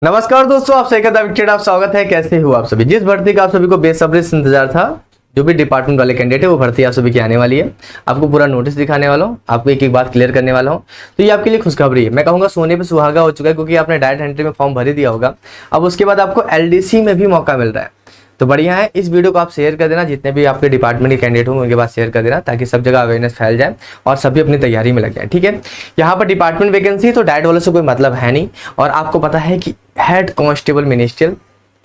नमस्कार दोस्तों, आप सही का आप स्वागत है। कैसे हो आप सभी? जिस भर्ती का आप सभी को बेसब्री से इंतजार था, जो भी डिपार्टमेंट वाले कैंडिडेट है वो भर्ती आप सभी की आने वाली है। आपको पूरा नोटिस दिखाने वाला हूँ, आपको एक एक बात क्लियर करने वाला हूँ। तो ये आपके लिए खुशखबरी है। मैं कहूँगा सोने पे सुहागा हो चुका है, क्योंकि आपने डायरेक्ट एंट्री में फॉर्म भर ही दिया होगा। अब उसके बाद आपको एलडीसी में भी मौका मिल रहा है, तो बढ़िया है। इस वीडियो को आप शेयर कर देना, जितने भी आपके डिपार्टमेंट के कैंडिडेट होंगे उनके पास शेयर कर देना, ताकि सब जगह अवेयरनेस फैल जाए और सभी अपनी तैयारी में लग जाए। ठीक है, यहाँ पर डिपार्टमेंट वैकेंसी तो डायरेक्ट वालों से कोई मतलब है नहीं। और आपको पता है कि हेड कांस्टेबल मिनिस्ट्रियल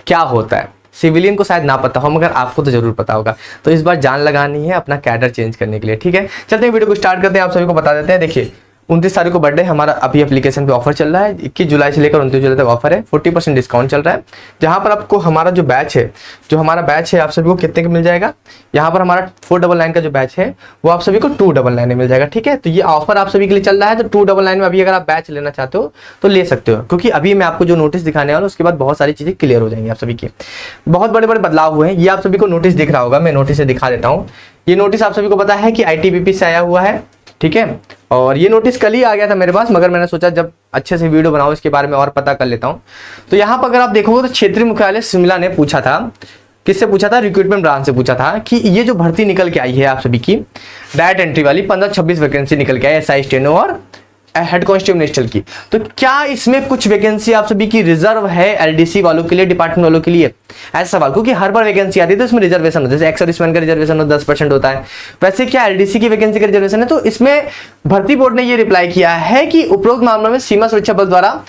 क्या होता है, सिविलियन को शायद ना पता हो, मगर आपको तो जरूर पता होगा। तो इस बार जान लगानी है अपना कैडर चेंज करने के लिए। ठीक है, चलते हैं वीडियो को स्टार्ट करते हैं। आप सभी को बता देते हैं। देखिए, 29 तारीख को बर्थडे हमारा। अभी एप्लीकेशन पे ऑफर चल रहा है, 21 जुलाई से लेकर 29 जुलाई तक ऑफर है। 40% डिस्काउंट चल रहा है, जहां पर आपको हमारा जो हमारा बैच है आप सभी को कितने का मिल जाएगा। यहाँ पर हमारा 499 का जो बैच है वो आप सभी को 299 में मिल जाएगा। ठीक है, तो ये ऑफर आप सभी के लिए चल रहा है। तो 299 में अभी अगर आप बैच लेना चाहते हो तो ले सकते हो, क्योंकि अभी मैं आपको जो नोटिस दिखाने वाला हूँ उसके बाद बहुत सारी चीजें क्लियर हो जाएंगी। आप सभी की बहुत बड़े बड़े बदलाव हुए हैं। ये आप सभी को नोटिस दिख रहा होगा, मैं नोटिस से दिखा देता हूँ। ये नोटिस आप सभी को पता है कि ITBP से आया हुआ है। ठीक है, और ये नोटिस कल ही आ गया था मेरे पास, मगर मैंने सोचा जब अच्छे से वीडियो बनाओ इसके बारे में और पता कर लेता हूँ। तो यहाँ पर अगर आप देखोगे तो क्षेत्रीय मुख्यालय शिमला ने पूछा था, किससे पूछा था? रिक्रूटमेंट ब्रांच से पूछा था कि ये जो भर्ती निकल के आई है आप सभी की डायरेक्ट एंट्री वाली 15-26 वैकेंसी निकल के आई SI स्टेनो और हेड कांस्टेबल मिनिस्ट्रियल की, तो क्या इसमें कुछ वैकेंसी आप सभी की रिजर्व है LDC वालों के लिए, डिपार्टमेंट वालों के लिए? ऐसा सवाल, क्योंकि हर बार वैकेंसी आती है तो इसमें रिजर्वेशन होता है। जैसे एक्स सर्विसमैन का रिजर्वेशन 10% होता है, वैसे क्या LDC की वैकेंसी का रिजर्वेशन है? तो इसमें भर्ती बोर्ड ने ये रिप्लाई किया है कि उपरोक्त मामलों में सीमा सुरक्षा बल द्वारा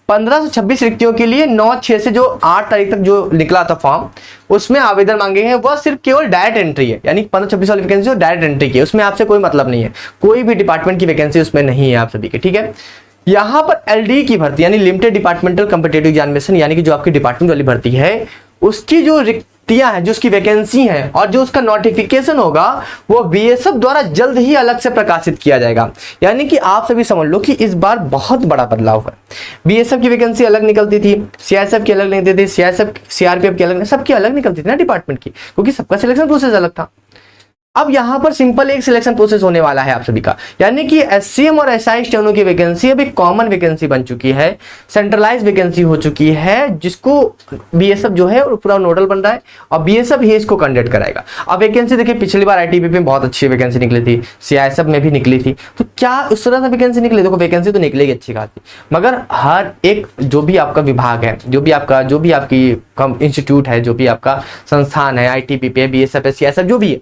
1526 रिक्तियों के लिए 9/6 से जो 8 तारीख तक जो निकला था फॉर्म, उसमें आवेदन मांगे हैं। वह सिर्फ केवल डायरेक्ट एंट्री है, यानी 1526 वाली वैकेंसी जो डायरेक्ट एंट्री की है, उसमें आपसे कोई मतलब नहीं है, कोई भी डिपार्टमेंट की वैकेंसी उसमें नहीं है आप सभी के। ठीक है, यहाँ पर LD की भर्ती यानी लिमिटेड डिपार्टमेंटल कॉम्पिटिटिव एग्जामिनेशन, यानी कि जो आपकी डिपार्टमेंट वाली भर्ती है उसकी जो रिक्तियां हैं, जो उसकी वैकेंसी हैं और जो उसका नोटिफिकेशन होगा वो BSF द्वारा जल्द ही अलग से प्रकाशित किया जाएगा। यानी कि आप सभी समझ लो कि इस बार बहुत बड़ा बदलाव है। BSF की वैकेंसी अलग निकलती थी, CISF की अलग निकलती थी, CRPF की अलग, सबकी अलग निकलती थी ना डिपार्टमेंट की, क्योंकि सबका सिलेक्शन प्रोसेस अलग था। अब यहां पर सिंपल एक सिलेक्शन प्रोसेस होने वाला है आप सभी का, यानी कि SCM और SI स्टेनो की वैकेंसी अभी कॉमन वैकेंसी बन चुकी है, सेंट्रलाइज वैकेंसी हो चुकी है, जिसको BSF जो है पूरा नोडल बन रहा है और BSF ही इसको कंडक्ट कराएगा। अब वैकेंसी देखिए, पिछली बार ITBP में बहुत अच्छी वैकेंसी निकली थी, CISF में भी निकली थी, तो क्या उस तरह से वैकेंसी निकली? देखो, वैकेंसी तो निकलेगी अच्छी खासी, मगर हर एक जो भी आपका विभाग है, जो भी आपकी इंस्टीट्यूट है, जो भी आपका संस्थान है, ITBP है, BSF है, CISF जो भी है,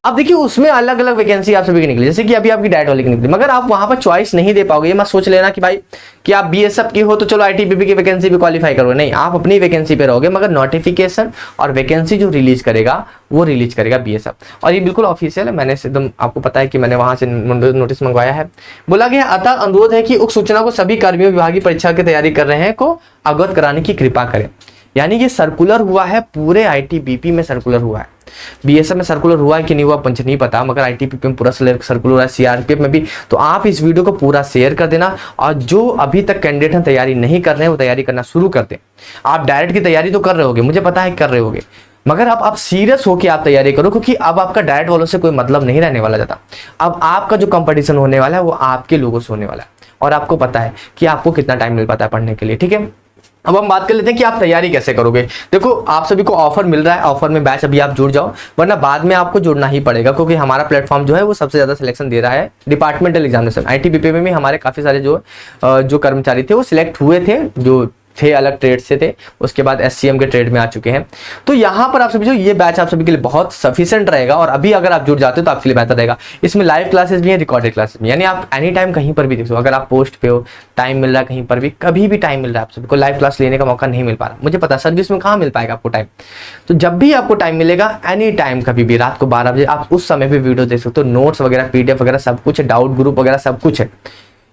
अब देखिए उसमें अलग अलग वैकेंसी आप सभी की निकली। जैसे कि अभी आपकी डायरेक्ट वाली की निकली, मगर आप वहां पर चॉइस नहीं दे पाओगे। ये मत सोच लेना कि भाई कि आप BSF की हो तो चलो ITBP की वैकेंसी भी क्वालिफाई करोगे, नहीं, आप अपनी वैकेंसी पे रहोगे, मगर नोटिफिकेशन और वैकेंसी जो रिलीज करेगा वो रिलीज करेगा BSF। और ये बिल्कुल ऑफिशियल है, मैंने एकदम, आपको पता है कि मैंने वहां से नोटिस मंगवाया है। बोला गया, अतः अनुरोध है कि उक्त सूचना को सभी कर्मियों विभागीय परीक्षा की तैयारी कर रहे हैं को अवगत कराने की कृपा करें। यानी ये सर्कुलर हुआ है, पूरे ITBP में सर्कुलर हुआ है। BSF में सर्कुलर हुआ है कि नहीं हुआ मुझे नहीं पता, मगर ITBP में पूरा सर्कुलर हुआ है, CRPF में भी। तो आप इस वीडियो को पूरा शेयर कर देना, और जो अभी तक कैंडिडेट हैं तैयारी नहीं कर रहे हैं वो तैयारी करना शुरू कर दें। आप डायरेक्ट की तैयारी तो कर रहे होगे, मुझे पता है कर रहे होगे, मगर अब आप सीरियस होकर आप तैयारी करो, क्योंकि अब आपका डायरेक्ट वालों से कोई मतलब नहीं रहने वाला ज्यादा। अब आपका जो कंपटीशन होने वाला है वो आपके लोगों से होने वाला है, और आपको पता है कि आपको कितना टाइम मिल पाता है पढ़ने के लिए। ठीक है, अब हम बात कर लेते हैं कि आप तैयारी कैसे करोगे। देखो, आप सभी को ऑफर मिल रहा है, ऑफर में बैच अभी आप जुड़ जाओ, वरना बाद में आपको जुड़ना ही पड़ेगा, क्योंकि हमारा प्लेटफॉर्म जो है वो सबसे ज्यादा सिलेक्शन दे रहा है डिपार्टमेंटल एग्जामिनेशन। ITBP में भी हमारे काफी सारे जो कर्मचारी थे वो सिलेक्ट हुए थे, जो थे अलग ट्रेड से थे, उसके बाद SCM के ट्रेड में आ चुके हैं। तो यहाँ पर आप सभी जो ये बैच आप सभी के लिए बहुत सफिशिएंट रहेगा, और अभी अगर आप जुड़ जाते हो तो आपके लिए बेहतर रहेगा। इसमें लाइव क्लासेस भी है, रिकॉर्डेड क्लासेस भी, यानी आप एनी टाइम कहीं पर भी देख सकते हो। अगर आप पोस्ट पे हो, टाइम मिल रहा है कहीं पर भी, कभी भी टाइम मिल रहा है, आप सभी को लाइव क्लास लेने का मौका नहीं मिल पा रहा, मुझे पता है सर्विस में कहाँ मिल पाएगा आपको टाइम। तो जब भी आपको टाइम मिलेगा, एनी टाइम, कभी भी रात को 12 बजे आप उस समय भी वीडियो देख सकते हो। नोट्स वगैरह, PDF वगैरह सब कुछ है, डाउट ग्रुप वगैरह सब कुछ है।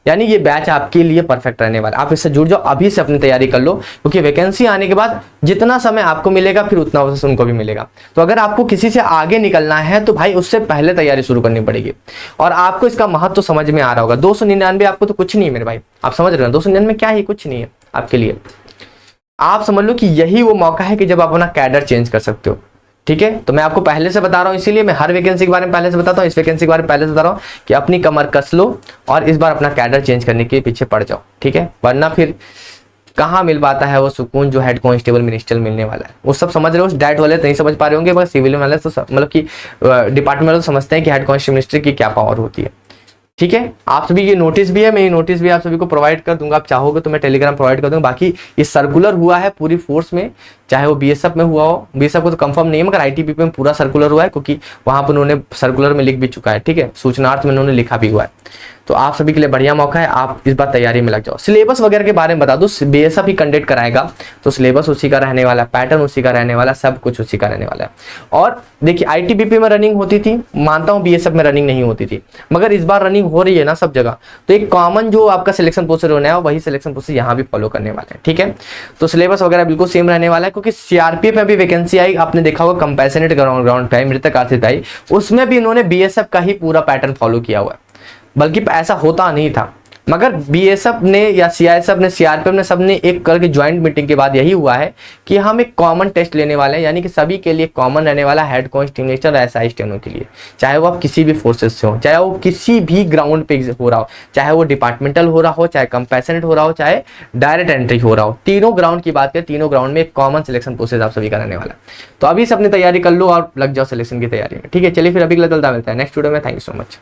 यानी ये बैच आपके लिए परफेक्ट रहने वाला है। आप इससे जुड़ जाओ, अभी से अपनी तैयारी कर लो, क्योंकि वैकेंसी आने के बाद जितना समय आपको मिलेगा फिर उतना वजह से उनको भी मिलेगा। तो अगर आपको किसी से आगे निकलना है तो भाई उससे पहले तैयारी शुरू करनी पड़ेगी, और आपको इसका महत्व तो समझ में आ रहा होगा। 299 आपको तो कुछ नहीं है मेरे भाई, आप समझ रहे हो, 299 क्या है, कुछ नहीं है आपके लिए। आप समझ लो कि यही वो मौका है कि जब आप अपना कैडर चेंज कर सकते हो। ठीक है, तो मैं आपको पहले से बता रहा हूं, इसीलिए मैं हर वैकेंसी के बारे में पहले से बताता हूं, इस वैकेंसी के बारे में पहले से बता रहा हूं कि अपनी कमर कस लो और इस बार अपना कैडर चेंज करने के पीछे पड़ जाओ। ठीक है, वरना फिर कहाँ मिल पाता है वो सुकून जो हेड कांस्टेबल मिनिस्टर मिलने वाला है। वो सब समझ रहे हो, डाइट वाले तो नहीं समझ पा रहे होंगे, बस सिविल वाले तो मतलब कि डिपार्टमेंट वाले तो समझते हैं कि हेड कांस्टेबल मिनिस्टर की क्या पावर होती है। ठीक है, आप सभी ये नोटिस भी है, मैं ये नोटिस भी आप सभी को प्रोवाइड कर दूंगा, आप चाहोगे तो मैं टेलीग्राम प्रोवाइड कर दूंगा। बाकी ये सर्कुलर हुआ है पूरी फोर्स में, चाहे वो बीएसएफ में हुआ हो, बीएसएफ को तो कंफर्म नहीं है मगर आईटीबीपी में पूरा सर्कुलर हुआ है, क्योंकि वहां पर उन्होंने सर्कुलर में लिख भी चुका है। ठीक है, सूचनार्थ में उन्होंने लिखा भी हुआ है। तो आप सभी के लिए बढ़िया मौका है, आप इस बार तैयारी में लग जाओ। सिलेबस वगैरह के बारे में बता दो, बीएसएफ ही कंडक्ट कराएगा तो सिलेबस उसी का रहने वाला, पैटर्न उसी का रहने वाला, सब कुछ उसी का रहने वाला है। और देखिए आईटीबीपी में रनिंग होती थी, मानता हूं बीएसएफ में रनिंग नहीं होती थी, मगर इस बार रनिंग हो रही है ना सब जगह, तो एक कॉमन जो आपका सिलेक्शन प्रोसेस होने है वही सिलेक्शन प्रोसेस यहाँ भी फॉलो करने वाले हैं। ठीक है, तो सिलेबस वगैरह बिल्कुल सेम रहने वाला है, क्योंकि सीआरपीएफ में भी वैकेंसी आई, आपने देखा होगा कंपैशनेट ग्राउंड पे मृतक आश्रित आई, उसमें भी इन्होंने बीएसएफ का ही पूरा पैटर्न फॉलो किया हुआ है, बल्कि ऐसा होता नहीं था। मगर बीएसएफ ने या सीआईएसएफ ने, सीआरपीएफ ने, सबने एक करके ज्वाइंट मीटिंग के बाद यही हुआ है कि हम एक कॉमन टेस्ट लेने वाले हैं, यानी कि सभी के लिए कॉमन रहने वाला head constable minister SI steno के लिए, चाहे वो आप किसी भी फोर्सेस से हो, चाहे वो किसी भी ग्राउंड पे हो रहा हो, चाहे वो डिपार्टमेंटल हो रहा हो, चाहे कंपैशनेट हो रहा हो, चाहे डायरेक्ट एंट्री हो रहा हो, तीनों ग्राउंड की बात करें, तीनों ग्राउंड में एक कॉमन सिलेक्शन प्रोसेस आप सभी का रहने वाला है। तो अभी से अपनी तैयारी कर लो और लग जाओ सिलेक्शन की तैयारी में। ठीक है, चलिए फिर अभी के लिए मिलता है नेक्स्ट वीडियो में। Thank you so much.